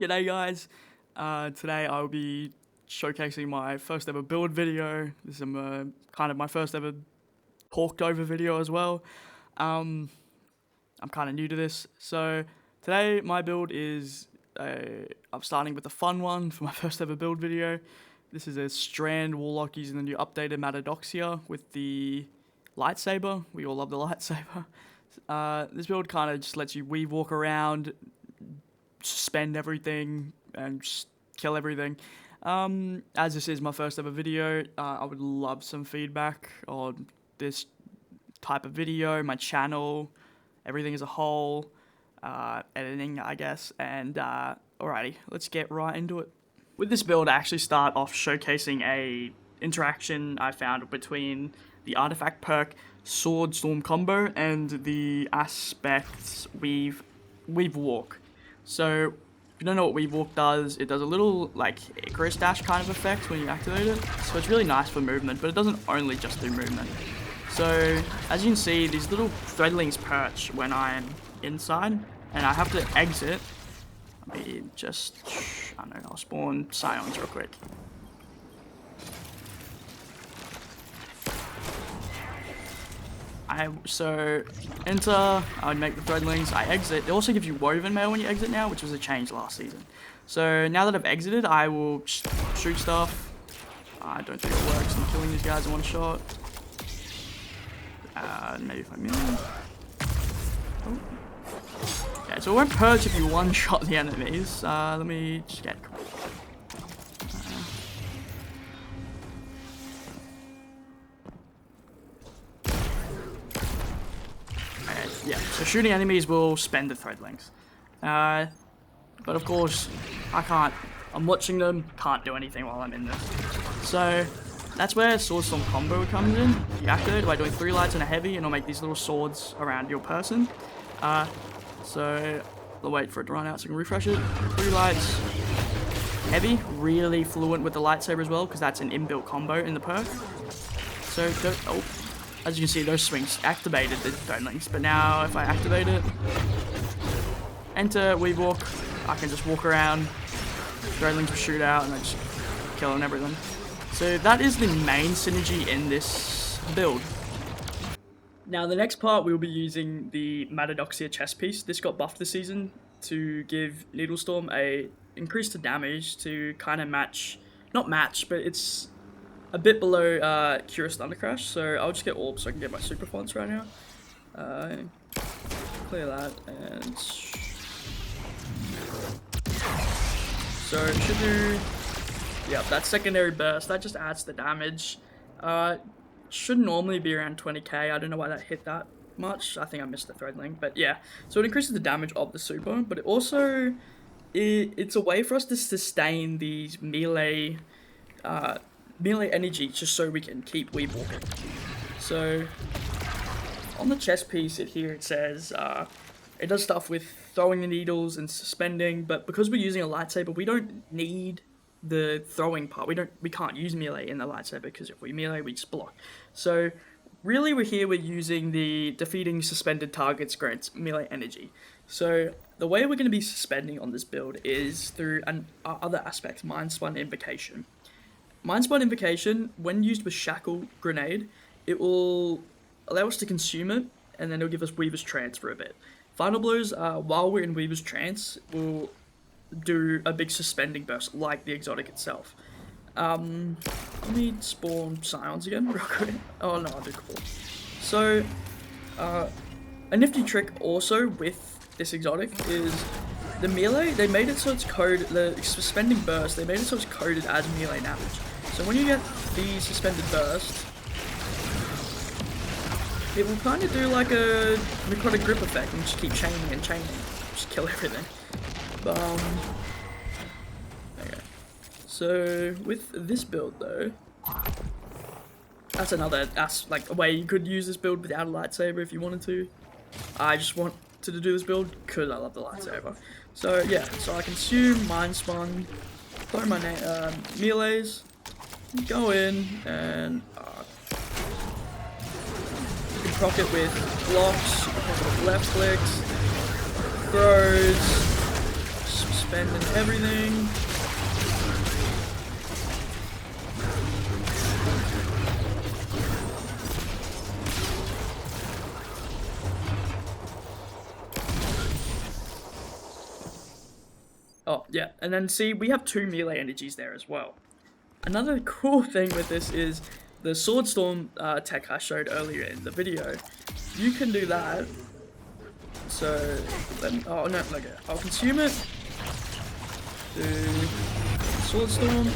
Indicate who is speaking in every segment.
Speaker 1: G'day guys, today I'll be showcasing my first ever build video. This is kind of my first ever talked over video as well. I'm kind of new to this, so today my build is, I'm starting with the fun one for my first ever build video. This is a Strand Warlock using the new updated Matadoxia with the lightsaber. We all love the lightsaber. This build kind of just lets you Weavewalk around, suspend everything, and just kill everything. As this is my first ever video, I would love some feedback on this type of video, my channel, everything as a whole, editing, I guess, and alrighty, let's get right into it. With this build, I actually start off showcasing a interaction I found between the artifact perk Sword Storm combo and the aspects Weavewalk. So, if you don't know what Weavewalk does, it does a little, like, Icarus dash kind of effect when you activate it. So it's really nice for movement, but it doesn't only just do movement. So, as you can see, these little threadlings perch when I'm inside, and I have to exit. Let me just, I don't know, I'll spawn Scions real quick. So, enter, I would make the threadlings, I exit. It also gives you woven mail when you exit now, which was a change last season. So, now that I've exited, I will shoot stuff. I don't think it works, I'm killing these guys in one shot. Maybe if I miss. Oh. Okay, so it won't purge if you one-shot the enemies. Let me just get... Yeah, so shooting enemies will spend the threadlings. But of course, I can't. I'm watching them, can't do anything while I'm in this. So, that's where Sword Storm combo comes in. You activate it by doing 3 lights and a heavy, and it'll make these little swords around your person. So, I'll wait for it to run out so I can refresh it. 3 lights. Heavy, really fluent with the lightsaber as well, because that's an inbuilt combo in the perk. So, as you can see, those swings activated the threadlings, but now if I activate it, enter Weavewalk, I can just walk around, threadlings will shoot out, and I just kill and everything. So that is the main synergy in this build. Now the next part, we'll be using the Matadoxia chest piece. This got buffed this season to give Needlestorm a increase to damage to kind of match, not match, but it's a bit below Curious Thunder Crash, so I'll just get orbs so I can get my super fonts right now. Clear that, and so it should do, yeah, that secondary burst, that just adds the damage. Should normally be around 20k, I don't know why that hit that much, I think I missed the threadling, but yeah. So it increases the damage of the super, but it also, it's a way for us to sustain these melee energy just so we can keep Weavewalking. So, on the chest piece here it says, it does stuff with throwing the needles and suspending, but because we're using a lightsaber, we don't need the throwing part. We can't use melee in the lightsaber, because if we melee, we just block. So, really we're using the defeating suspended targets grants melee energy. So, the way we're going to be suspending on this build is through other aspect, Mindspun Invocation. Mindspun Invocation, when used with Shackle Grenade, it will allow us to consume it, and then it'll give us Weaver's Trance for a bit. Final Blows, while we're in Weaver's Trance, will do a big suspending burst, like the exotic itself. Let me spawn Scions again, real quick. Oh no, I'll do cool. So, a nifty trick also with this exotic is the melee, they made it so it's coded, the suspending burst, they made it so it's coded as melee damage. So when you get the suspended burst, it will kind of do like a necrotic grip effect and just keep chaining and chaining, just kill everything. Okay. So with this build though, that's like a way you could use this build without a lightsaber if you wanted to. I just wanted to do this build because I love the lightsaber. So yeah, so I consume Mindspun, throw my melees, go in, and you can proc it with blocks, you can proc it with left clicks, throws, suspend and everything. Oh, yeah, and then see, we have 2 melee energies there as well. Another cool thing with this is the Swordstorm tech I showed earlier in the video. You can do that. So, let me, oh no, okay, I'll consume it. Do Swordstorm.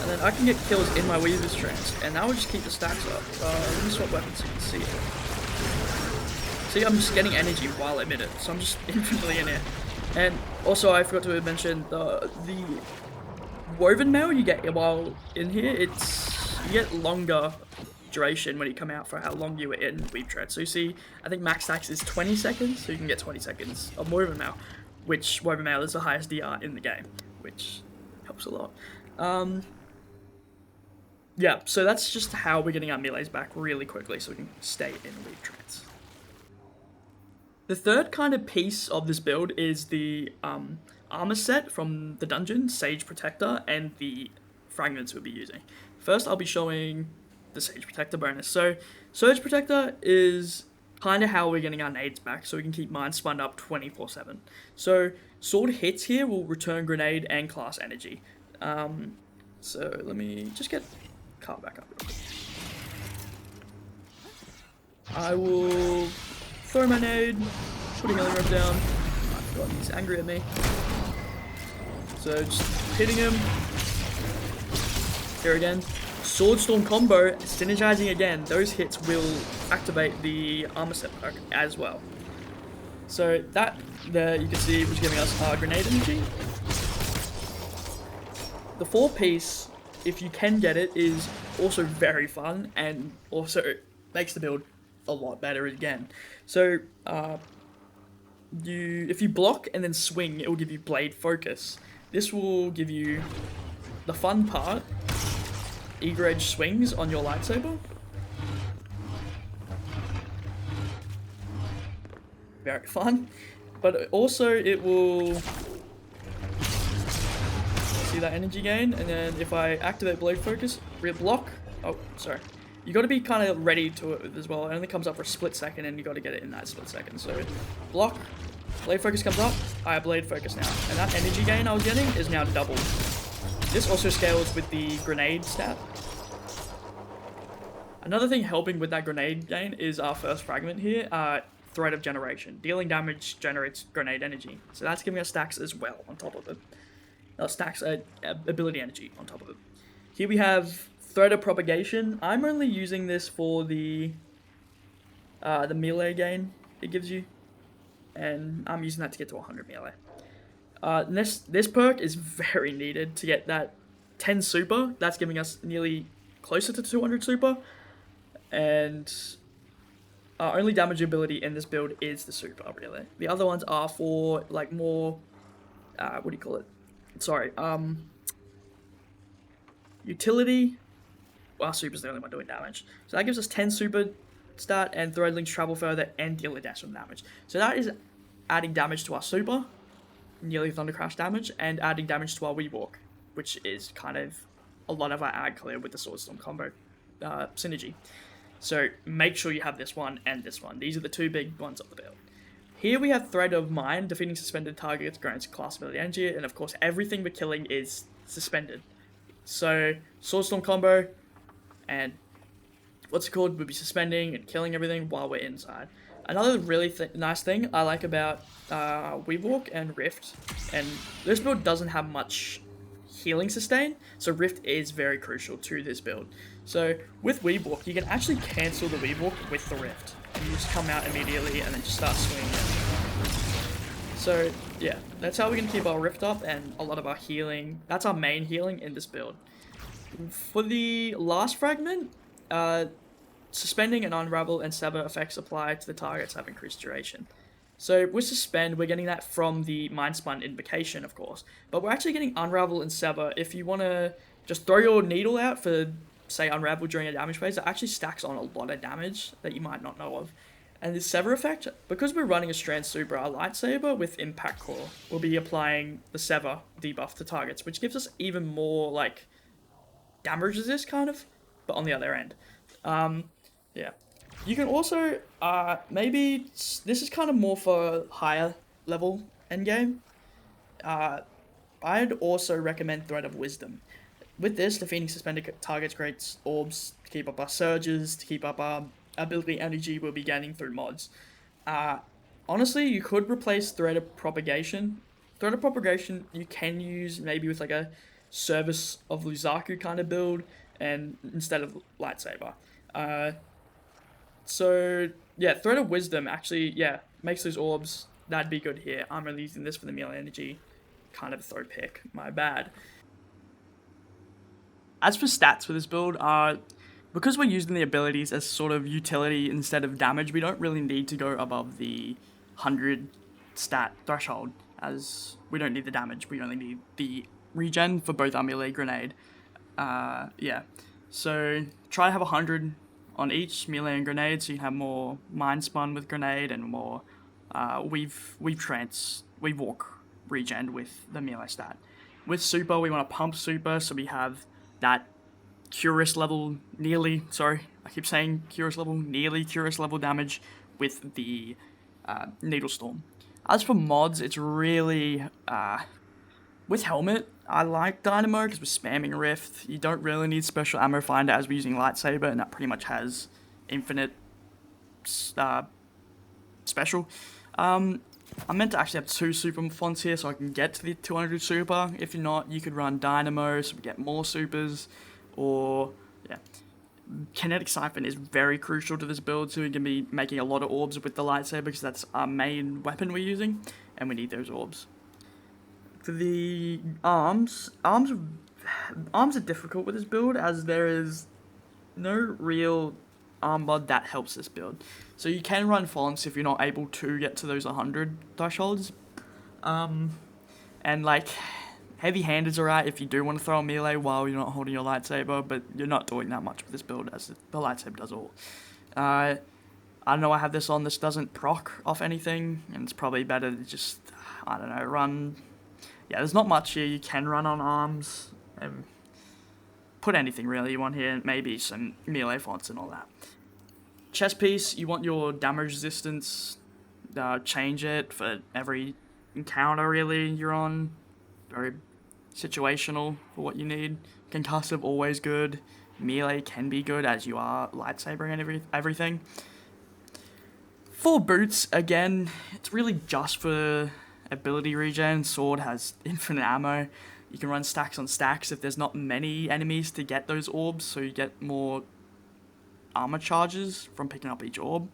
Speaker 1: And then I can get kills in my Weaver's Strands. And that will just keep the stacks up. Let me swap weapons so you can see it. See, I'm just getting energy while I'm in it. So I'm just infinitely in it. And also, I forgot to mention the woven mail you get while in here. You get longer duration when you come out for how long you were in Weave Thread. So you see, I think max stacks is 20 seconds, so you can get 20 seconds of woven mail, which woven mail is the highest DR in the game, which helps a lot. Yeah, so that's just how we're getting our melees back really quickly, so we can stay in Weave Threads. The third kind of piece of this build is the armor set from the dungeon, Sage Protector, and the fragments we'll be using. First, I'll be showing the Sage Protector bonus. So, Sage Protector is kind of how we're getting our nades back, so we can keep Mindspun up 24/7. So, sword hits here will return grenade and class energy. So, let me just get car back up real quick. I will throw my nade, put a healing rope down. I forgot he's angry at me. So just hitting him. Here again. Swordstorm combo, synergizing again. Those hits will activate the armor set perk as well. So that there you can see was giving us our grenade energy. The 4-piece, if you can get it, is also very fun and also makes the build a lot better again. So if you block and then swing, it will give you blade focus. This will give you the fun part, eager edge swings on your lightsaber. Very fun. But also it will see that energy gain, and then if I activate blade focus, block. Oh, sorry. You got to be kind of ready to it as well. It only comes up for a split second, and you got to get it in that split second. So, block, blade focus comes up. I have blade focus now, and that energy gain I was getting is now doubled. This also scales with the grenade stat. Another thing helping with that grenade gain is our first fragment here, Thread of Generation. Dealing damage generates grenade energy, so that's giving us stacks as well on top of it. Stacks ability energy on top of it. Here we have Thread of Propagation. I'm only using this for the melee gain it gives you, and I'm using that to get to 100 melee. This perk is very needed to get that 10 super. That's giving us nearly closer to 200 super, and our only damage ability in this build is the super, really. The other ones are for like more what do you call it? Sorry, utility. Well, super's the only one doing damage. So that gives us 10 super stat, and Thread Links travel further and deal additional damage. So that is adding damage to our super, nearly Thunder Crash damage, and adding damage to our Weavewalk, which is kind of a lot of our ad clear with the Swordstorm combo synergy. So make sure you have this one and this one. These are the 2 big ones of the build. Here we have Thread of Mind. Defeating suspended targets grants class ability energy, and of course everything we're killing is suspended. So Swordstorm combo, and what's it called, we'll be suspending and killing everything while we're inside. Another really nice thing I like about Weavewalk and Rift, and this build doesn't have much healing sustain, so Rift is very crucial to this build. So with Weavewalk, you can actually cancel the Weavewalk with the Rift, and you just come out immediately and then just start swinging it. So yeah, that's how we're going to keep our Rift up and a lot of our healing. That's our main healing in this build. For the last fragment, suspending and unravel and sever effects apply to the targets have increased duration. So with suspend, we're getting that from the Mindspun invocation, of course, but we're actually getting unravel and sever. If you want to just throw your needle out for, say, unravel during a damage phase, it actually stacks on a lot of damage that you might not know of. And the Sever effect, because we're running a Strand Super, our Lightsaber with Impact Core will be applying the Sever debuff to targets, which gives us even more, like, damage resist, kind of, but on the other end. Yeah. You can also, maybe, this is kind of more for higher level endgame. I'd also recommend Thread of Wisdom. With this, defeating suspended targets creates orbs to keep up our surges, to keep up our ability energy we'll be gaining through mods. Uh, Honestly, you could replace Thread of Propagation. Thread of Propagation you can use maybe with like a Service of Luzaku kind of build, and instead of Lightsaber. Uh, so yeah, Thread of Wisdom actually makes those orbs. That'd be good here. I'm really using this for the melee energy. Kind of a throw pick. My bad. As for stats for this build, because we're using the abilities as sort of utility instead of damage, we don't really need to go above the 100 stat threshold, as we don't need the damage, we only need the regen for both our melee grenade. Yeah, so try to have 100 on each melee and grenade, so you have more Mindspun with grenade and more Weavewalk regen with the melee stat. With super, we want to pump super, so we have that Curious level, nearly Curious level damage with the Needle Storm. As for mods, it's really, with Helmet, I like Dynamo because we're spamming Rift. You don't really need Special Ammo Finder as we're using Lightsaber, and that pretty much has infinite special. I meant to actually have 2 super fonts here so I can get to the 200 super. If you're not, you could run Dynamo so we get more supers. Or, yeah. Kinetic Siphon is very crucial to this build, so we can be making a lot of orbs with the lightsaber because that's our main weapon we're using, and we need those orbs. For the arms are difficult with this build as there is no real arm mod that helps this build. So you can run fonts if you're not able to get to those 100 thresholds. And like, heavy-handed's alright if you do want to throw a melee while you're not holding your lightsaber, but you're not doing that much with this build as the lightsaber does all. I know I have this on, this doesn't proc off anything, and it's probably better to just, I don't know, run. Yeah, there's not much here you can run on arms. Put anything really you want here, maybe some melee fonts and all that. Chest piece, you want your damage resistance, change it for every encounter really you're on. Very situational for what you need. Concussive, always good. Melee can be good as you are lightsabering and everything. For boots, again, it's really just for ability regen. Sword has infinite ammo. You can run stacks on stacks if there's not many enemies to get those orbs, so you get more armor charges from picking up each orb.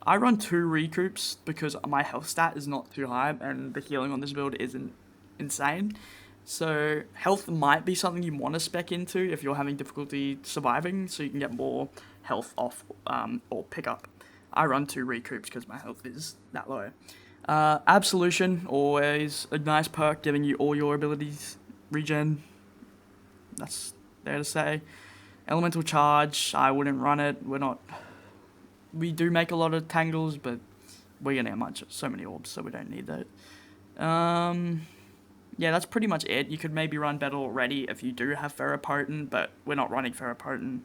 Speaker 1: I run 2 recoups because my health stat is not too high and the healing on this build isn't insane. So health might be something you want to spec into if you're having difficulty surviving, so you can get more health off or pick up. I run 2 recoups because my health is that low. Absolution, always a nice perk, giving you all your abilities regen. That's there to say. Elemental Charge, I wouldn't run it. We do make a lot of tangles, but we're gonna get so many orbs, so we don't need that. Yeah, that's pretty much it. You could maybe run Battle already if you do have Ferropotent, but we're not running Ferropotent.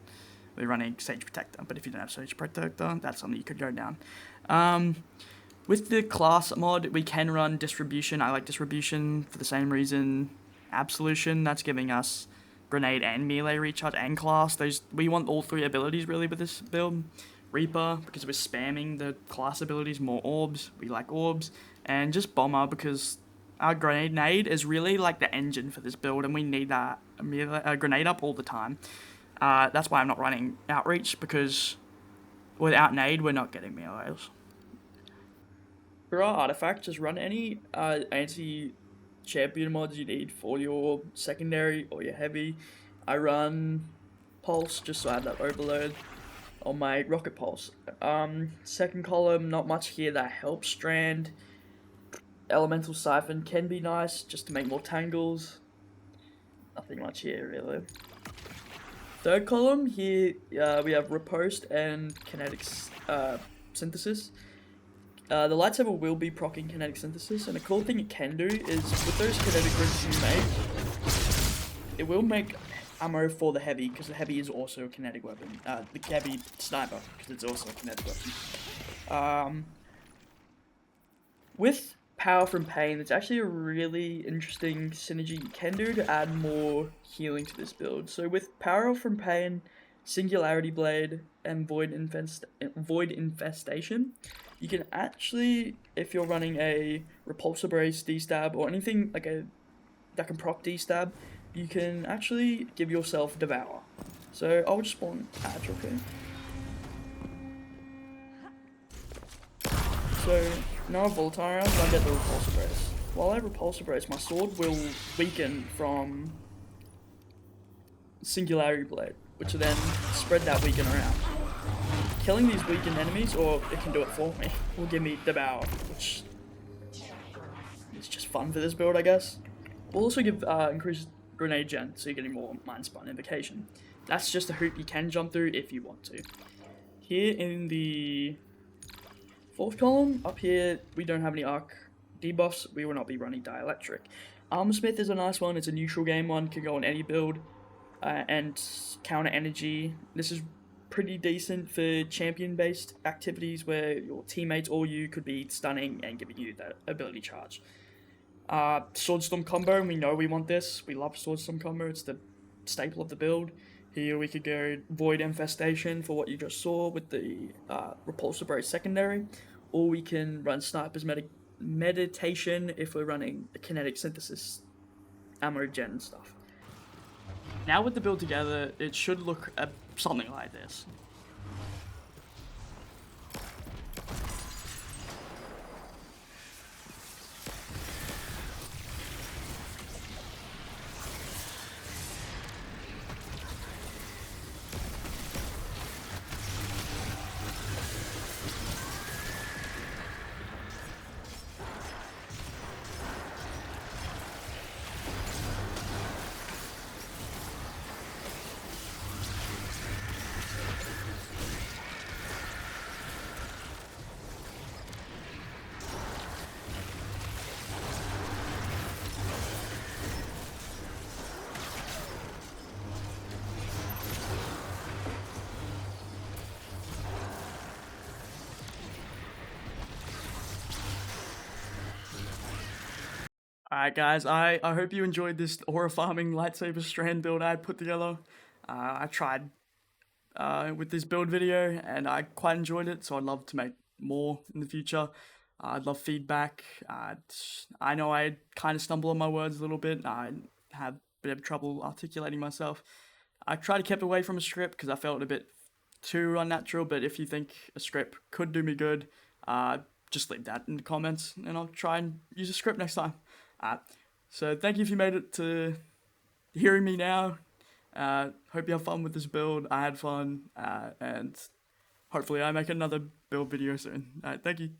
Speaker 1: We're running Sage Protector, but if you don't have Sage Protector, that's something you could go down. With the class mod, we can run Distribution. I like Distribution for the same reason. Absolution, that's giving us Grenade and Melee Recharge and Class. We want all 3 abilities really with this build. Reaper, because we're spamming the class abilities, more orbs. We like orbs. And just Bomber, because our grenade is really like the engine for this build, and we need that grenade up all the time. That's why I'm not running Outreach, because without nade, we're not getting melees. For our artifact, just run any anti-champion mods you need for your secondary or your heavy. I run Pulse, just so I have that overload on my Rocket Pulse. Second column, not much here that helps Strand. Elemental Siphon can be nice, just to make more tangles. Nothing much here, really. Third column, here we have Riposte and Kinetics synthesis. The lightsaber will be proccing kinetic synthesis, and the cool thing it can do is with those kinetic grips you make, it will make ammo for the heavy, because the heavy is also a kinetic weapon. The heavy sniper, because it's also a kinetic weapon. With power from pain, it's actually a really interesting synergy you can do to add more healing to this build. So with power from pain, singularity blade, and void infestation, you can actually, if you're running a repulsor brace, D-stab, or anything like that can proc D-stab, you can actually give yourself devour. So I'll just spawn atrophy. So now Voltire rounds, I get the repulsor brace. While I repulsor brace, my sword will weaken from singularity blade, which will then spread that weaken around. Killing these weakened enemies, or it can do it for me, will give me devour, which is just fun for this build, I guess. We'll also give increased grenade gen, so you're getting more Mindspun invocation. That's just a hoop you can jump through if you want to. Here in the fourth column, up here, we don't have any arc debuffs, we will not be running dielectric. Armorsmith is a nice one, it's a neutral game one, can go on any build, and counter energy. This is pretty decent for champion-based activities where your teammates or you could be stunning and giving you that ability charge. Swordstorm combo, we know we want this. We love Swordstorm combo, it's the staple of the build. Here we could go Void Infestation for what you just saw with the Repulsor Brace secondary, or we can run Sniper's Meditation if we're running the Kinetic Synthesis ammo gen stuff. Now with the build together, it should look something like this. Alright guys, I hope you enjoyed this aura farming lightsaber strand build I put together. I tried with this build video and I quite enjoyed it, so I'd love to make more in the future. I'd love feedback. I know I kind of stumble on my words a little bit. I have a bit of trouble articulating myself. I try to keep away from a script because I felt it a bit too unnatural, but if you think a script could do me good, just leave that in the comments and I'll try and use a script next time. So thank you if you made it to hearing me now. Hope you have fun with this build. I had fun, and hopefully I make another build video soon. Thank you.